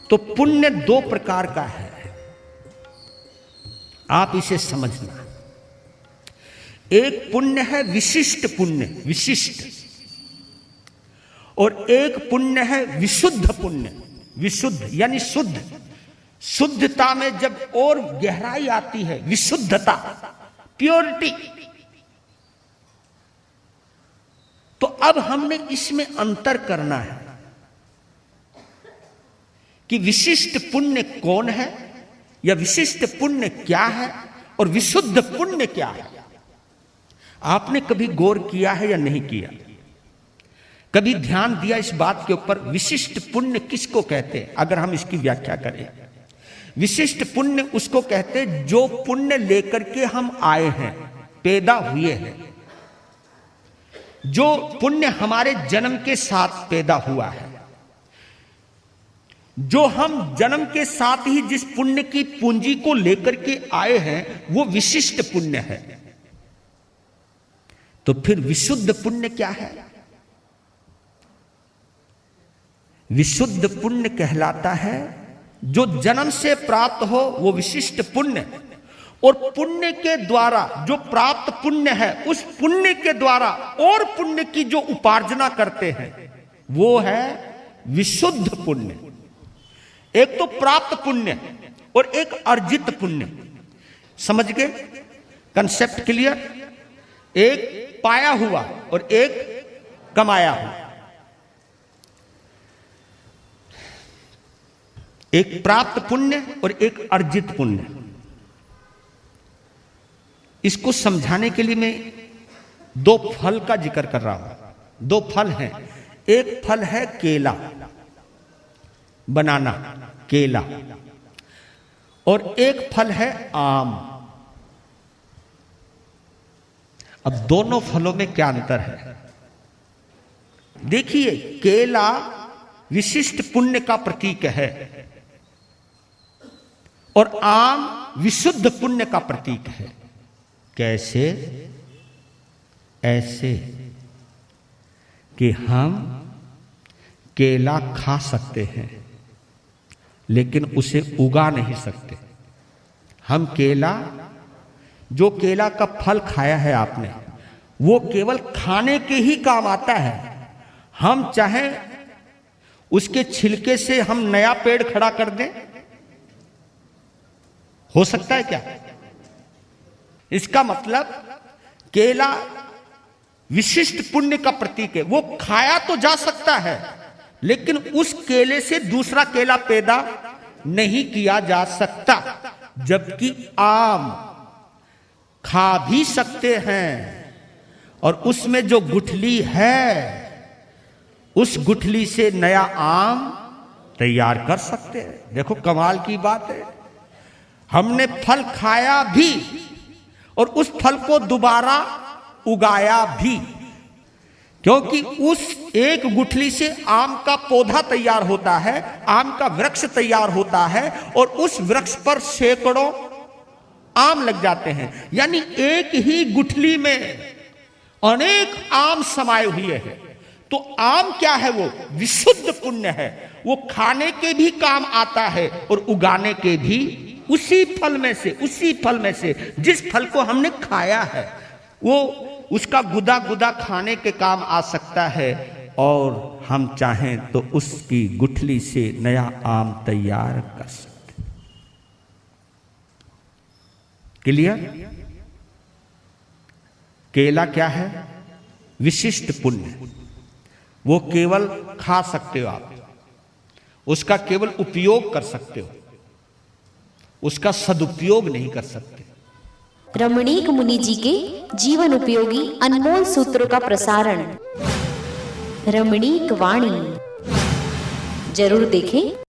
तो पुण्य दो प्रकार का है, आप इसे समझना। एक पुण्य है विशिष्ट पुण्य, विशिष्ट, और एक पुण्य है विशुद्ध पुण्य। विशुद्ध यानी शुद्ध, शुद्धता में जब और गहराई आती है, विशुद्धता, प्योरिटी। तो अब हमने इसमें अंतर करना है कि विशिष्ट पुण्य कौन है, या विशिष्ट पुण्य क्या है, और विशुद्ध पुण्य क्या है। आपने कभी गौर किया है या नहीं किया, कभी ध्यान दिया इस बात के ऊपर, विशिष्ट पुण्य किसको कहते हैं? अगर हम इसकी व्याख्या करें, विशिष्ट पुण्य उसको कहते हैं जो पुण्य लेकर के हम आए हैं, पैदा हुए हैं, जो पुण्य हमारे जन्म के साथ पैदा हुआ है, जो हम जन्म के साथ ही जिस पुण्य की पूंजी को लेकर के आए हैं, वो विशिष्ट पुण्य है। तो फिर विशुद्ध पुण्य क्या है? विशुद्ध पुण्य कहलाता है जो जन्म से प्राप्त हो, वो विशिष्ट पुण्य, और पुण्य के द्वारा जो प्राप्त पुण्य है, उस पुण्य के द्वारा और पुण्य की जो उपार्जना करते हैं, वो है विशुद्ध पुण्य। एक तो प्राप्त पुण्य और एक अर्जित पुण्य। समझ गए कंसेप्ट? क्लियर? एक पाया हुआ और एक कमाया हुआ। एक प्राप्त पुण्य और एक अर्जित पुण्य। इसको समझाने के लिए मैं दो फल का जिक्र कर रहा हूं। दो फल हैं, एक फल है केला, बनाना, केला, और एक फल है आम। अब दोनों फलों में क्या अंतर है? देखिए, केला विशिष्ट पुण्य का प्रतीक है और आम विशुद्ध पुण्य का प्रतीक है। कैसे? ऐसे कि हम केला खा सकते हैं लेकिन उसे उगा नहीं सकते। हम केला, जो केला का फल खाया है आपने, वो केवल खाने के ही काम आता है। हम चाहें उसके छिलके से हम नया पेड़ खड़ा कर दें, हो सकता है क्या? इसका मतलब केला विशिष्ट पुण्य का प्रतीक है। वो खाया तो जा सकता है लेकिन उस केले से दूसरा केला पैदा नहीं किया जा सकता। जबकि आम खा भी सकते हैं और उसमें जो गुठली है, उस गुठली से नया आम तैयार कर सकते हैं। देखो कमाल की बात है, हमने फल खाया भी और उस फल को दोबारा उगाया भी, क्योंकि उस एक गुठली से आम का पौधा तैयार होता है, आम का वृक्ष तैयार होता है, और उस वृक्ष पर सैकड़ों आम लग जाते हैं। यानी एक ही गुठली में अनेक आम समाये हुए हैं। तो आम क्या है? वो विशुद्ध पुण्य है। वो खाने के भी काम आता है और उगाने के भी, उसी फल में से, उसी फल में से जिस फल को हमने खाया है, वो उसका गुदा गुदा खाने के काम आ सकता है, और हम चाहें तो उसकी गुठली से नया आम तैयार कर सकते। क्लियर? केला क्या है? विशिष्ट पुण्य। वो केवल खा सकते हो आप, उसका केवल उपयोग कर सकते हो, उसका सदुपयोग नहीं कर सकते। रमणीक मुनि जी के जीवन उपयोगी अनमोल सूत्रों का प्रसारण रमणीक वाणी जरूर देखें।